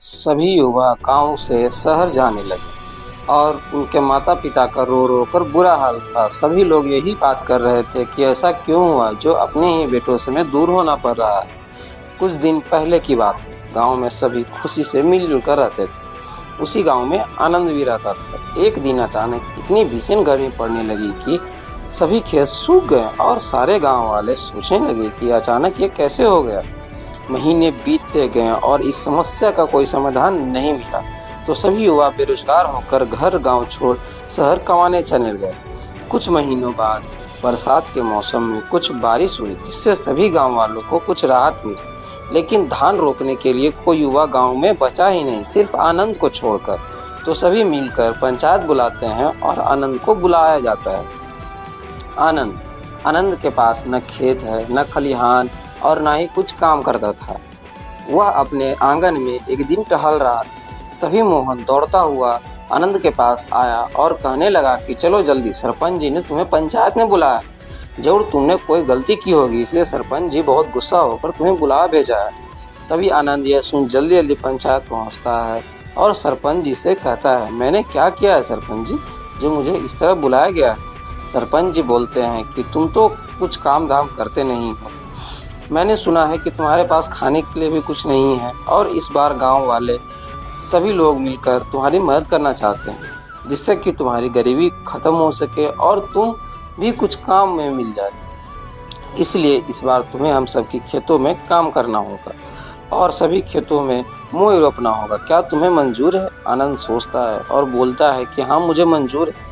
सभी युवा गांव से शहर जाने लगे और उनके माता पिता का रो रो कर बुरा हाल था। सभी लोग यही बात कर रहे थे कि ऐसा क्यों हुआ जो अपने ही बेटों से में दूर होना पड़ रहा है। कुछ दिन पहले की बात है। गांव में सभी खुशी से मिलजुल कर रहते थे। उसी गांव में आनंद भी रहता था। एक दिन अचानक इतनी भीषण गर्मी पड़ने लगी कि सभी खेत सूख गए और सारे गांव वाले सोचने लगे कि अचानक ये कैसे हो गया। महीने बीतते गए और इस समस्या का कोई समाधान नहीं मिला। तो सभी युवा बेरोजगार होकर घर गांव छोड़ शहर कमाने चले गए। कुछ महीनों बाद बरसात के मौसम में कुछ बारिश हुई, जिससे सभी गांव वालों को कुछ राहत मिली। लेकिन धान रोपने के लिए कोई युवा गांव में बचा ही नहीं, सिर्फ आनंद को छोड़कर। तो सभी मिलकर पंचायत बुलाते हैं और आनंद को बुलाया जाता है। आनंद के पास न खेत है, न खलिहान और न ही कुछ काम करता था। वह अपने आंगन में एक दिन टहल रहा था। तभी मोहन दौड़ता हुआ आनंद के पास आया और कहने लगा कि चलो जल्दी, सरपंच जी ने तुम्हें पंचायत में बुलाया है। जरूर तुमने कोई गलती की होगी, इसलिए सरपंच जी बहुत गुस्सा होकर तुम्हें बुला भेजा है। तभी आनंद यह सुन जल्दी जल्दी पंचायत पहुंचता है और सरपंच जी से कहता है, मैंने क्या किया है सरपंच जी, जो मुझे इस तरह बुलाया गया है। सरपंच जी बोलते हैं कि तुम तो कुछ काम धाम करते नहीं हो। मैंने सुना है कि तुम्हारे पास खाने के लिए भी कुछ नहीं है और इस बार गांव वाले सभी लोग मिलकर तुम्हारी मदद करना चाहते हैं, जिससे कि तुम्हारी गरीबी खत्म हो सके और तुम भी कुछ काम में मिल जाए। इसलिए इस बार तुम्हें हम सबकी खेतों में काम करना होगा और सभी खेतों में मूंग रोपना होगा। क्या तुम्हें मंजूर है? आनंद सोचता है और बोलता है कि हाँ, मुझे मंजूर है,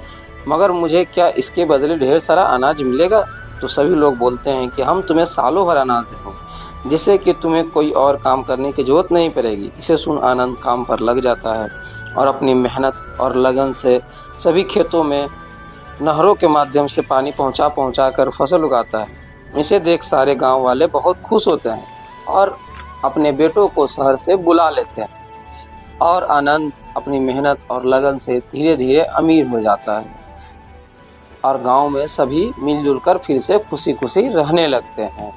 मगर मुझे क्या इसके बदले ढेर सारा अनाज मिलेगा? तो सभी लोग बोलते हैं कि हम तुम्हें सालों भर अनाज देंगे, जिससे कि तुम्हें कोई और काम करने की जरूरत नहीं पड़ेगी। इसे सुन आनंद काम पर लग जाता है और अपनी मेहनत और लगन से सभी खेतों में नहरों के माध्यम से पानी पहुंचा कर फसल उगाता है। इसे देख सारे गांव वाले बहुत खुश होते हैं और अपने बेटों को शहर से बुला लेते हैं और आनंद अपनी मेहनत और लगन से धीरे धीरे अमीर हो जाता है और गांव में सभी मिलजुल कर फिर से खुशी खुशी रहने लगते हैं।